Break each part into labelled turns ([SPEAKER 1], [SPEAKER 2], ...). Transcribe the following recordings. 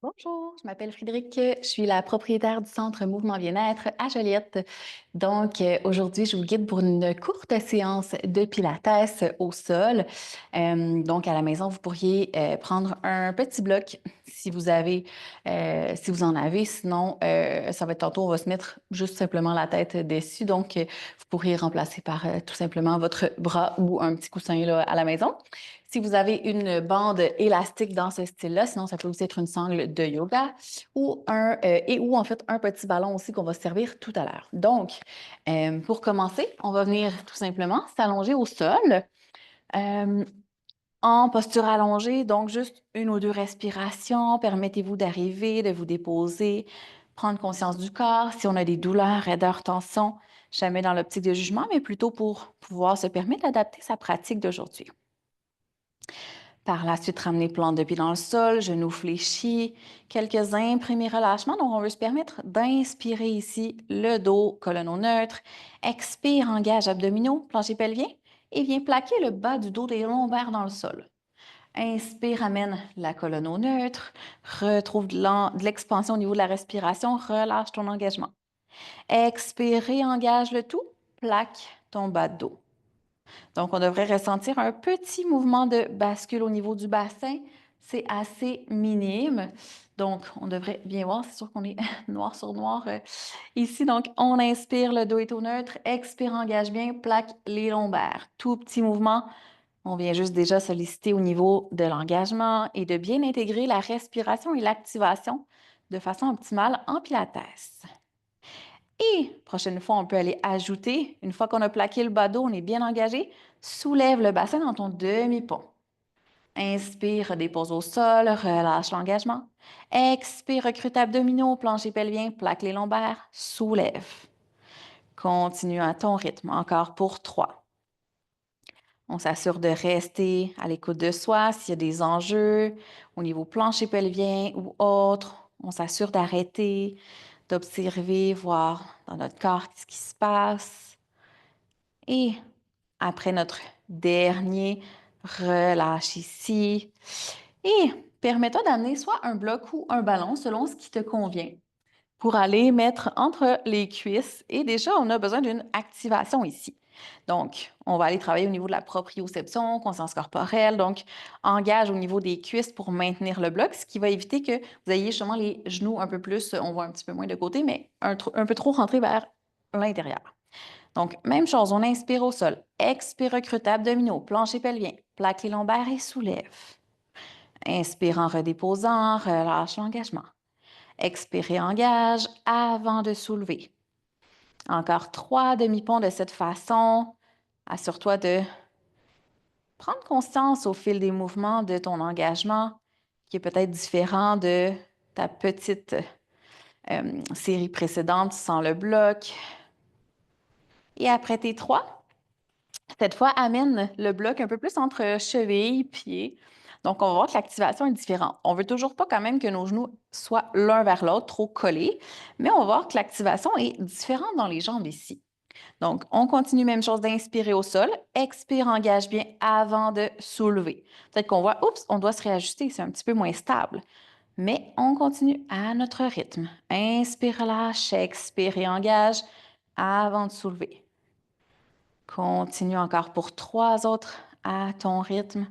[SPEAKER 1] Bonjour, je m'appelle Frédéric, je suis la propriétaire du Centre Mouvement Bien-être à Joliette. Donc, aujourd'hui, je vous guide pour une courte séance de Pilates au sol. Donc, à la maison, vous pourriez prendre un petit bloc si vous avez, si vous en avez. Sinon, ça va être tantôt, on va se mettre juste simplement la tête dessus. Donc, vous pourriez remplacer par tout simplement votre bras ou un petit coussin là, à la maison. Si vous avez une bande élastique dans ce style-là, sinon ça peut aussi être une sangle de yoga ou en fait un petit ballon aussi qu'on va se servir tout à l'heure. Donc, pour commencer, on va venir tout simplement s'allonger au sol euh, en posture allongée. Donc, juste une ou deux respirations. Permettez-vous d'arriver, de vous déposer, prendre conscience du corps. Si on a des douleurs, raideurs, tensions, jamais dans l'optique de jugement, mais plutôt pour pouvoir se permettre d'adapter sa pratique d'aujourd'hui. Par la suite, ramener plante de pied dans le sol, genoux fléchis, quelques imprimés relâchements. Donc, on veut se permettre d'inspirer ici le dos, colonne au neutre. Expire, engage abdominaux, plancher pelvien et viens plaquer le bas du dos des lombaires dans le sol. Inspire, amène la colonne au neutre. Retrouve de l'expansion au niveau de la respiration. Relâche ton engagement. Expire et engage le tout. Plaque ton bas de dos. Donc, on devrait ressentir un petit mouvement de bascule au niveau du bassin. C'est assez minime. Donc, on devrait bien voir. C'est sûr qu'on est noir sur noir ici. Donc, on inspire, le dos est au neutre. Expire, engage bien, plaque les lombaires. Tout petit mouvement. On vient juste déjà solliciter au niveau de l'engagement et de bien intégrer la respiration et l'activation de façon optimale en pilates. Et prochaine fois, on peut aller ajouter, une fois qu'on a plaqué le bas dos, on est bien engagé, soulève le bassin dans ton demi-pont. Inspire, dépose au sol, relâche l'engagement. Expire, recrute abdominaux, plancher pelvien, plaque les lombaires, soulève. Continue à ton rythme, encore pour 3. On s'assure de rester à l'écoute de soi s'il y a des enjeux au niveau plancher pelvien ou autre. On s'assure d'arrêter, d'observer, voir dans notre corps ce qui se passe. Et après notre dernier, relâche ici. Et permets-toi d'amener soit un bloc ou un ballon selon ce qui te convient pour aller mettre entre les cuisses. Et déjà, on a besoin d'une activation ici. Donc, on va aller travailler au niveau de la proprioception, conscience corporelle. Donc, engage au niveau des cuisses pour maintenir le bloc, ce qui va éviter que vous ayez justement les genoux un peu plus, on voit un petit peu moins de côté, mais un peu trop rentrés vers l'intérieur. Donc, même chose, on inspire au sol. Expire, recrute abdominaux, plancher pelvien, plaque les lombaires et soulève. Inspire en redéposant, relâche l'engagement. Expire et engage avant de soulever. Encore 3 demi-ponts de cette façon. Assure-toi de prendre conscience au fil des mouvements de ton engagement qui est peut-être différent de ta petite série précédente sans le bloc. Et après tes 3, cette fois, amène le bloc un peu plus entre cheville, pied. Donc, on va voir que l'activation est différente. On ne veut toujours pas quand même que nos genoux soient l'un vers l'autre, trop collés, mais on va voir que l'activation est différente dans les jambes ici. Donc, on continue, même chose d'inspirer au sol. Expire, engage bien avant de soulever. Peut-être qu'on voit, oups, on doit se réajuster, c'est un petit peu moins stable. Mais on continue à notre rythme. Inspire, relâche, expire et engage avant de soulever. Continue encore pour 3 autres à ton rythme.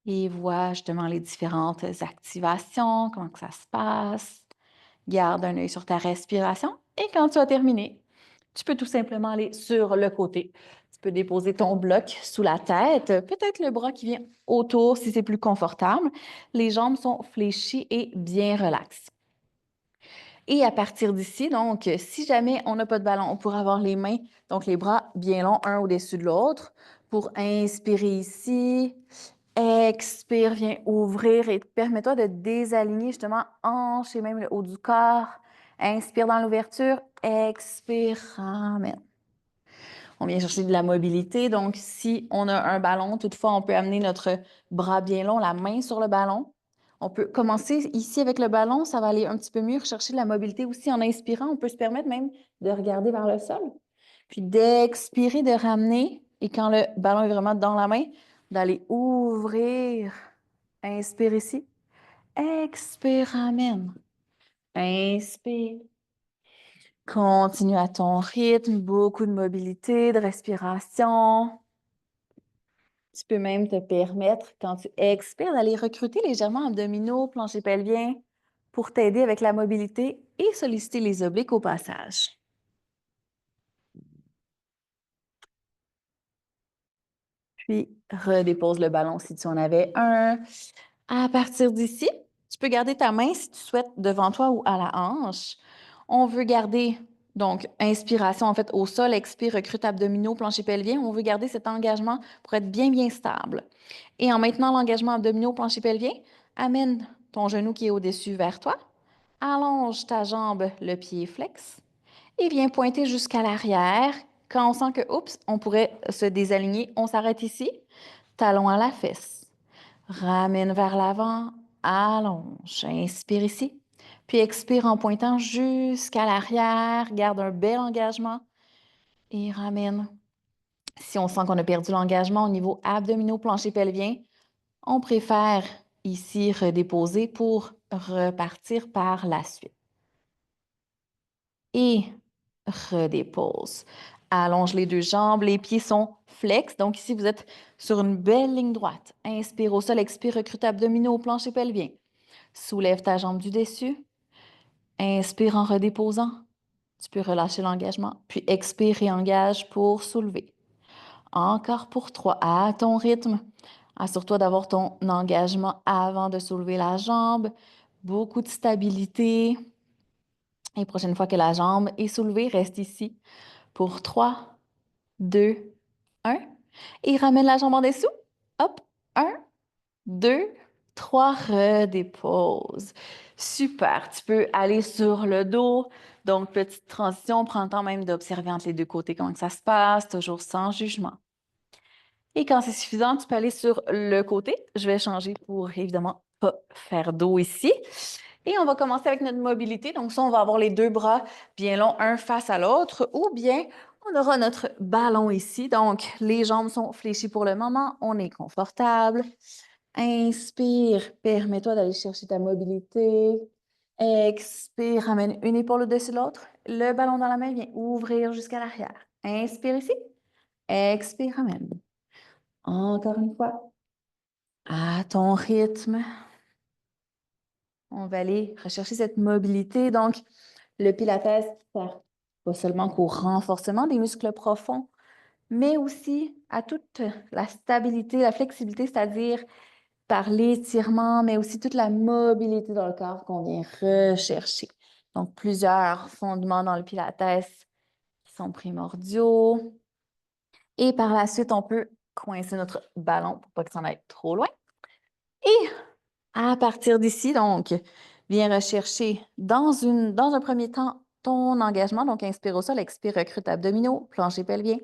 [SPEAKER 1] Et vois justement les différentes activations, comment que ça se passe. Garde un œil sur ta respiration et quand tu as terminé, tu peux tout simplement aller sur le côté. Tu peux déposer ton bloc sous la tête, peut-être le bras qui vient autour si c'est plus confortable. Les jambes sont fléchies et bien relaxes. Et à partir d'ici, donc, si jamais on n'a pas de ballon, on pourra avoir les mains, donc les bras bien longs, un au-dessus de l'autre, pour inspirer ici. Expire, viens ouvrir et permets-toi de désaligner justement hanche et même le haut du corps. Inspire dans l'ouverture, expire, ramène. On vient chercher de la mobilité, donc si on a un ballon, toutefois, on peut amener notre bras bien long, la main sur le ballon. On peut commencer ici avec le ballon, ça va aller un petit peu mieux, rechercher de la mobilité aussi en inspirant. On peut se permettre même de regarder vers le sol. Puis d'expirer, de ramener Et quand le ballon est vraiment dans la main, d'aller ouvrir. Inspire ici. Expire, ramène. Inspire. Continue à ton rythme, beaucoup de mobilité, de respiration. Tu peux même te permettre, quand tu expires, d'aller recruter légèrement abdominaux, plancher pelvien pour t'aider avec la mobilité et solliciter les obliques au passage. Puis, redépose le ballon si tu en avais un. À partir d'ici, tu peux garder ta main si tu souhaites devant toi ou à la hanche. On veut garder, donc, inspiration en fait au sol, expire, recrute abdominaux, plancher pelvien. On veut garder cet engagement pour être bien, bien stable. Et en maintenant l'engagement abdominaux, plancher pelvien, amène ton genou qui est au-dessus vers toi. Allonge ta jambe, le pied flex. Et viens pointer jusqu'à l'arrière. Quand on sent que, oups, on pourrait se désaligner, on s'arrête ici. Talon à la fesse. Ramène vers l'avant, allonge. Inspire ici. Puis expire en pointant jusqu'à l'arrière. Garde un bel engagement et ramène. Si on sent qu'on a perdu l'engagement au niveau abdominaux, plancher pelvien, on préfère ici redéposer pour repartir par la suite. Et redépose. Allonge les deux jambes, les pieds sont flex. Donc ici, vous êtes sur une belle ligne droite. Inspire au sol, expire, recrute abdominaux, plancher pelvien. Soulève ta jambe du dessus. Inspire en redéposant. Tu peux relâcher l'engagement. Puis expire et engage pour soulever. Encore pour 3, à ton rythme. Assure-toi d'avoir ton engagement avant de soulever la jambe. Beaucoup de stabilité. Et prochaine fois que la jambe est soulevée, reste ici pour 3, 2, 1. Et ramène la jambe en dessous. Hop, 1, 2, 3, redépose. Super, tu peux aller sur le dos. Donc, petite transition, prends le temps même d'observer entre les deux côtés comment ça se passe, toujours sans jugement. Et quand c'est suffisant, tu peux aller sur le côté. Je vais changer pour, évidemment, pas faire dos ici. Et on va commencer avec notre mobilité. Donc, ça, on va avoir les deux bras bien longs, un face à l'autre, ou bien on aura notre ballon ici. Donc, les jambes sont fléchies pour le moment. On est confortable. Inspire, permets-toi d'aller chercher ta mobilité. Expire, ramène une épaule au-dessus de l'autre. Le ballon dans la main vient ouvrir jusqu'à l'arrière. Inspire ici. Expire, ramène. Encore une fois, à ton rythme. On va aller rechercher cette mobilité. Donc, le Pilates sert pas seulement qu'au renforcement des muscles profonds, mais aussi à toute la stabilité, la flexibilité, c'est-à-dire par l'étirement, mais aussi toute la mobilité dans le corps qu'on vient rechercher. Donc, plusieurs fondements dans le Pilates qui sont primordiaux. Et par la suite, on peut coincer notre ballon pour pas que ça en aille trop loin. Et à partir d'ici, donc, viens rechercher dans un premier temps ton engagement. Donc, inspire au sol, expire, recrute abdominaux, plancher pelvien.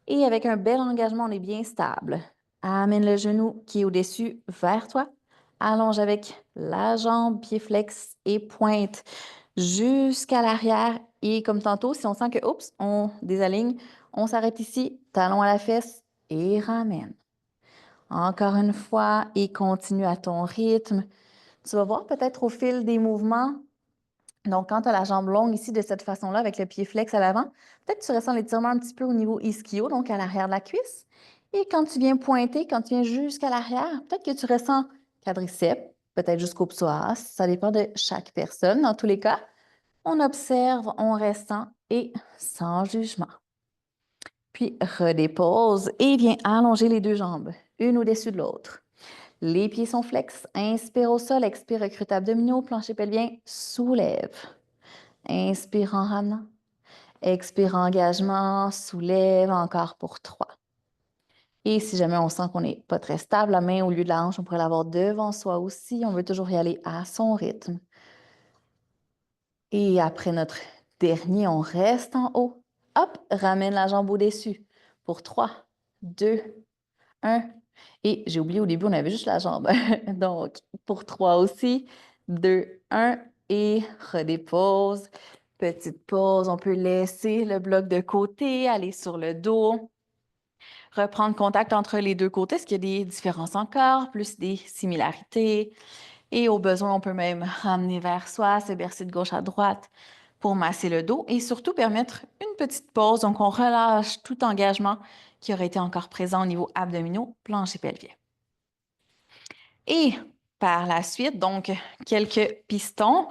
[SPEAKER 1] Et avec un bel engagement, on est bien stable. Amène le genou qui est au-dessus vers toi. Allonge avec la jambe, pied flex et pointe jusqu'à l'arrière. Et comme tantôt, si on sent que, oups, on désaligne, on s'arrête ici, talon à la fesse et ramène. Encore une fois, et continue à ton rythme. Tu vas voir peut-être au fil des mouvements. Donc, quand tu as la jambe longue ici de cette façon-là, avec le pied flex à l'avant, peut-être que tu ressens l'étirement un petit peu au niveau ischio, donc à l'arrière de la cuisse. Et quand tu viens pointer, quand tu viens jusqu'à l'arrière, peut-être que tu ressens quadriceps, peut-être jusqu'au psoas. Ça dépend de chaque personne. Dans tous les cas, on observe, on ressent et sans jugement. Puis redépose et viens allonger les deux jambes, une au-dessus de l'autre. Les pieds sont flex. Inspire au sol, expire, recrute abdominaux, plancher pelvien, soulève. Inspire en ramenant. Expire engagement, soulève encore pour 3. Et si jamais on sent qu'on n'est pas très stable, la main au lieu de la hanche, on pourrait l'avoir devant soi aussi. On veut toujours y aller à son rythme. Et après notre dernier, on reste en haut. Hop, ramène la jambe au-dessus. Pour 3, 2, 1. Et j'ai oublié au début, on avait juste la jambe. Donc, pour 3 aussi. 2, 1. Et redépose. Petite pause. On peut laisser le bloc de côté, aller sur le dos. Reprendre contact entre les deux côtés. Est-ce qu'il y a des différences encore, plus des similarités? Et au besoin, on peut même ramener vers soi, se bercer de gauche à droite pour masser le dos et surtout permettre une petite pause. Donc, on relâche tout engagement qui aurait été encore présent au niveau abdominaux, plancher pelvien. Et par la suite, donc, quelques pistons.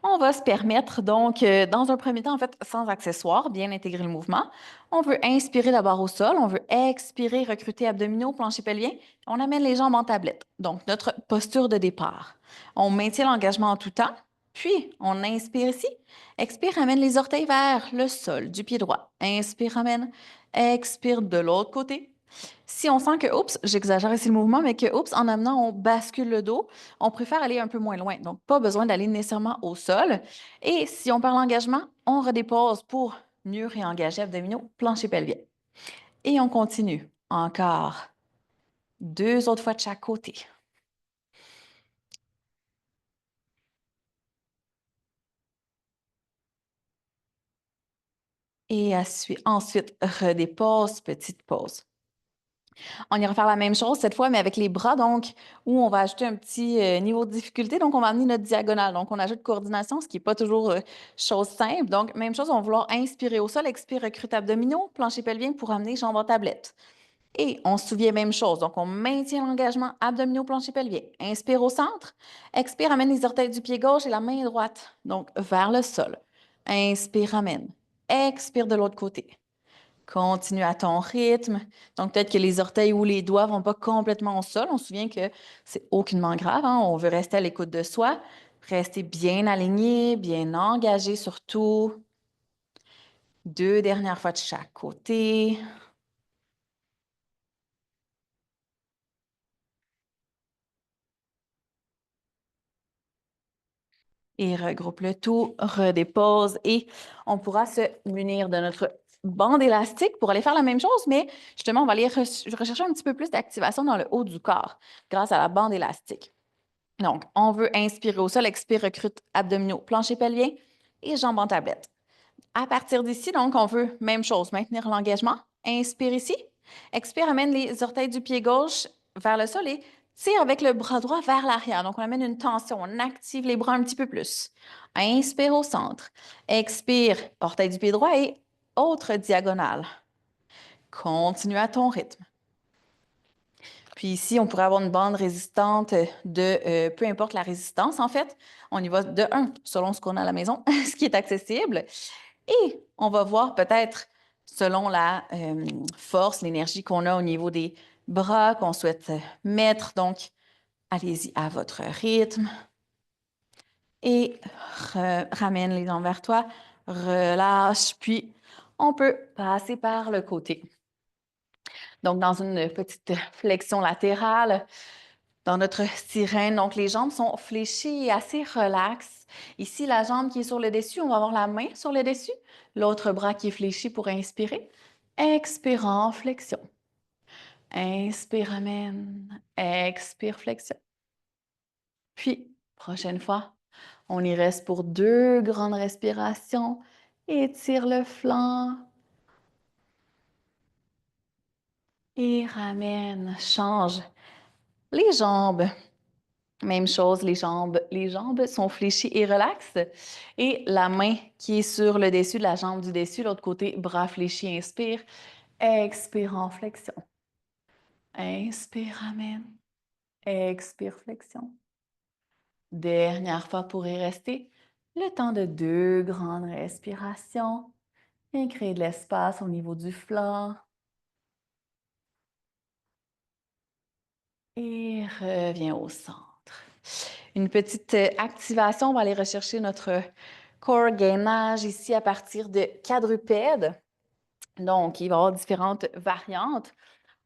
[SPEAKER 1] On va se permettre donc, dans un premier temps, en fait, sans accessoires, bien intégrer le mouvement. On veut inspirer d'abord au sol, on veut expirer, recruter abdominaux, plancher pelvien. On amène les jambes en tablette. Donc, notre posture de départ. On maintient l'engagement en tout temps, puis on inspire ici. Expire, amène les orteils vers le sol du pied droit. Inspire, amène. Expire de l'autre côté. Si on sent que, oups, j'exagère ici le mouvement, mais que, oups, en amenant, on bascule le dos, on préfère aller un peu moins loin. Donc, pas besoin d'aller nécessairement au sol. Et si on perd l'engagement, on redépose pour mieux réengager abdominaux, plancher pelvien. Et on continue. Encore 2 autres fois de chaque côté. Et ensuite, redépose, petite pause. On ira faire la même chose cette fois, mais avec les bras, donc, où on va ajouter un petit niveau de difficulté. Donc, on va amener notre diagonale. Donc, on ajoute coordination, ce qui n'est pas toujours chose simple. Donc, même chose, on va vouloir inspirer au sol, expire, recrute abdominaux, plancher pelvien pour amener jambes en tablette. Et on se souvient même chose. Donc, on maintient l'engagement abdominaux, plancher pelvien. Inspire au centre. Expire, amène les orteils du pied gauche et la main droite. Donc, vers le sol. Inspire, amène. Expire de l'autre côté. Continue à ton rythme. Donc, peut-être que les orteils ou les doigts ne vont pas complètement au sol. On se souvient que c'est aucunement grave, hein? On veut rester à l'écoute de soi, rester bien aligné, bien engagé surtout. 2 dernières fois de chaque côté. Et regroupe le tout, redépose et on pourra se munir de notre bande élastique pour aller faire la même chose, mais justement, on va aller rechercher un petit peu plus d'activation dans le haut du corps grâce à la bande élastique. Donc, on veut inspirer au sol, expire, recrute abdominaux, plancher pelvien et jambes en tablette. À partir d'ici, donc, on veut, même chose, maintenir l'engagement. Inspire ici. Expire, amène les orteils du pied gauche vers le sol et tire avec le bras droit vers l'arrière. Donc, on amène une tension, on active les bras un petit peu plus. Inspire au centre. Expire, orteil du pied droit et autre diagonale. Continue à ton rythme. Puis ici, on pourrait avoir une bande résistante de peu importe la résistance, en fait. On y va de 1 selon ce qu'on a à la maison, ce qui est accessible. Et on va voir peut-être selon la force, l'énergie qu'on a au niveau des bras qu'on souhaite mettre. Donc, allez-y à votre rythme. Et ramène les jambes vers toi. Relâche, puis on peut passer par le côté. Donc, dans une petite flexion latérale, dans notre sirène, donc les jambes sont fléchies et assez relaxes. Ici, la jambe qui est sur le dessus, on va avoir la main sur le dessus, l'autre bras qui est fléchi pour inspirer. Expire en flexion. Inspire, amène. Expire, flexion. Puis, prochaine fois, on y reste pour 2 grandes respirations. Étire le flanc. Et ramène. Change les jambes. Même chose, les jambes sont fléchies et relaxes. Et la main qui est sur le dessus de la jambe du dessus, l'autre côté, bras fléchis, inspire. Expire en flexion. Inspire, amène. Expire, flexion. Dernière fois pour y rester. Le temps de 2 grandes respirations. Et créer de l'espace au niveau du flanc. Et reviens au centre. Une petite activation, on va aller rechercher notre core gainage ici à partir de quadrupèdes. Donc, il va y avoir différentes variantes.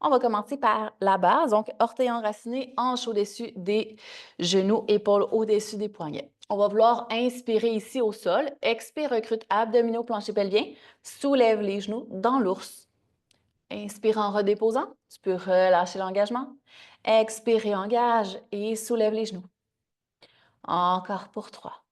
[SPEAKER 1] On va commencer par la base, donc orteils enracinés, hanches au-dessus des genoux, épaules au-dessus des poignets. On va vouloir inspirer ici au sol. Expire, recrute abdominaux, plancher pelvien. Soulève les genoux dans l'ours. Inspire en redéposant. Tu peux relâcher l'engagement. Expire et engage et soulève les genoux. Encore pour 3.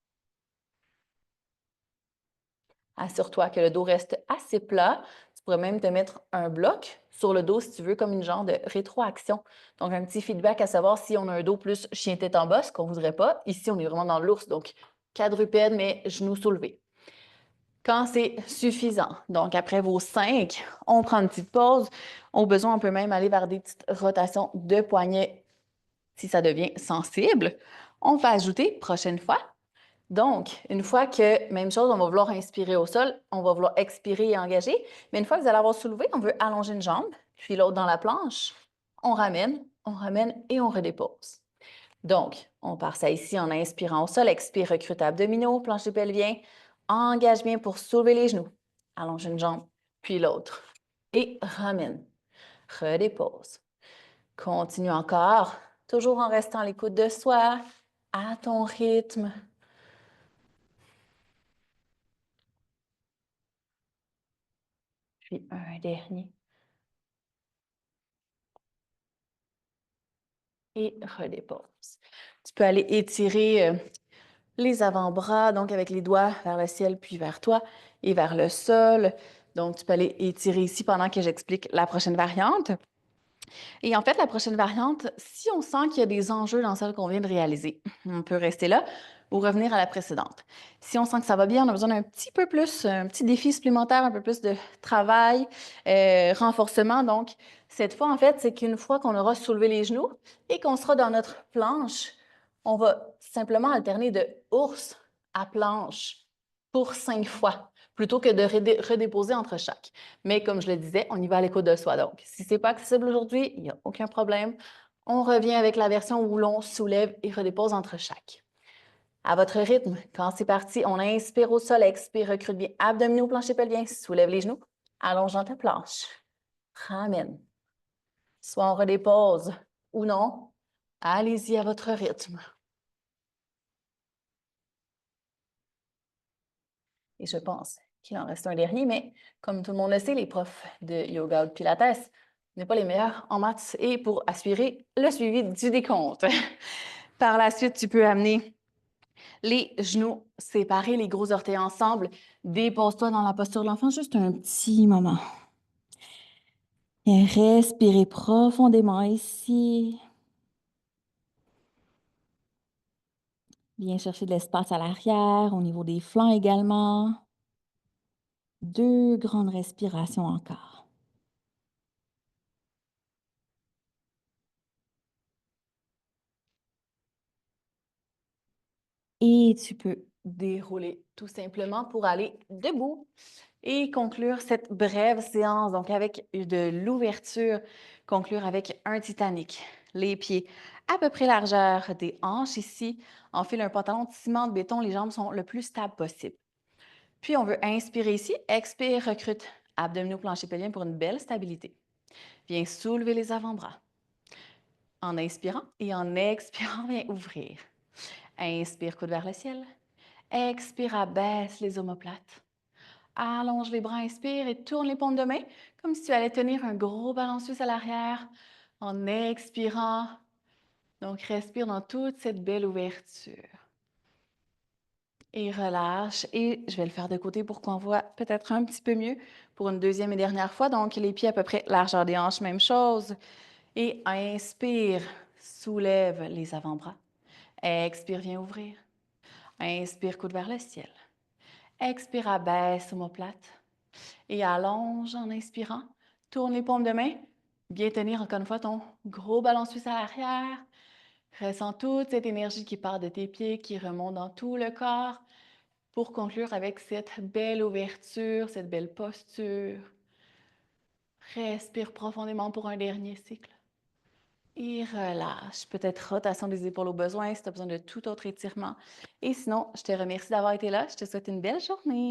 [SPEAKER 1] Assure-toi que le dos reste assez plat. Tu pourrais même te mettre un bloc sur le dos, si tu veux, comme une genre de rétroaction. Donc, un petit feedback à savoir si on a un dos plus chien tête en bas, ce qu'on ne voudrait pas. Ici, on est vraiment dans l'ours, donc quadrupède, mais genoux soulevés. Quand c'est suffisant, donc après vos 5, on prend une petite pause. Au besoin, on peut même aller vers des petites rotations de poignets si ça devient sensible. On va ajouter prochaine fois. Donc, une fois que, même chose, on va vouloir inspirer au sol, on va vouloir expirer et engager. Mais une fois que vous allez avoir soulevé, on veut allonger une jambe, puis l'autre dans la planche. On ramène et on redépose. Donc, on part ça ici en inspirant au sol, expire, recrute abdominaux, plancher pelvien, engage bien pour soulever les genoux. Allonge une jambe, puis l'autre. Et ramène. Redépose. Continue encore, toujours en restant à l'écoute de soi, à ton rythme. Puis un dernier. Et redépose. Tu peux aller étirer les avant-bras, donc avec les doigts vers le ciel puis vers toi et vers le sol. Donc, tu peux aller étirer ici pendant que j'explique la prochaine variante. Et en fait, la prochaine variante, si on sent qu'il y a des enjeux dans celle qu'on vient de réaliser, on peut rester là ou revenir à la précédente. Si on sent que ça va bien, on a besoin d'un petit peu plus, un petit défi supplémentaire, un peu plus de travail, renforcement. Donc, cette fois, en fait, c'est qu'une fois qu'on aura soulevé les genoux et qu'on sera dans notre planche, on va simplement alterner de ours à planche pour 5 fois, plutôt que de redéposer entre chaque. Mais comme je le disais, on y va à l'écoute de soi. Donc, si ce n'est pas accessible aujourd'hui, il n'y a aucun problème. On revient avec la version où l'on soulève et redépose entre chaque. À votre rythme, quand c'est parti, on inspire au sol, expire, recrute bien abdominaux, plancher pelvien, soulève les genoux, allonge dans ta planche, ramène. Soit on redépose ou non, allez-y à votre rythme. Et je pense qu'il en reste un dernier, mais comme tout le monde le sait, les profs de yoga ou de pilates n'est pas les meilleurs en maths et pour assurer le suivi du décompte. Par la suite, tu peux amener les genoux séparés, les gros orteils ensemble. Dépose-toi dans la posture de l'enfant juste un petit moment. Et respirez profondément ici. Viens chercher de l'espace à l'arrière, au niveau des flancs également. 2 grandes respirations encore. Et tu peux dérouler tout simplement pour aller debout et conclure cette brève séance, donc avec de l'ouverture, conclure avec un Titanic. Les pieds à peu près largeur des hanches ici. Enfile un pantalon de ciment de béton, les jambes sont le plus stables possible. Puis on veut inspirer ici, expire, recrute abdominaux, plancher pelvien pour une belle stabilité. Viens soulever les avant-bras. En inspirant et en expirant, viens ouvrir. Inspire, coude vers le ciel. Expire, abaisse les omoplates. Allonge les bras, inspire et tourne les paumes de main comme si tu allais tenir un gros ballon suisse à l'arrière en expirant. Donc, respire dans toute cette belle ouverture. Et relâche. Et je vais le faire de côté pour qu'on voit peut-être un petit peu mieux pour une deuxième et dernière fois. Donc, les pieds à peu près largeur des hanches, même chose. Et inspire, soulève les avant-bras. Expire, viens ouvrir. Inspire, coude vers le ciel. Expire, abaisse omoplate. Et allonge en inspirant. Tourne les paumes de main. Bien tenir encore une fois ton gros ballon suisse à l'arrière. Ressens toute cette énergie qui part de tes pieds, qui remonte dans tout le corps pour conclure avec cette belle ouverture, cette belle posture. Respire profondément pour un dernier cycle. Et relâche. Peut-être rotation des épaules au besoin si tu as besoin de tout autre étirement. Et sinon, je te remercie d'avoir été là. Je te souhaite une belle journée.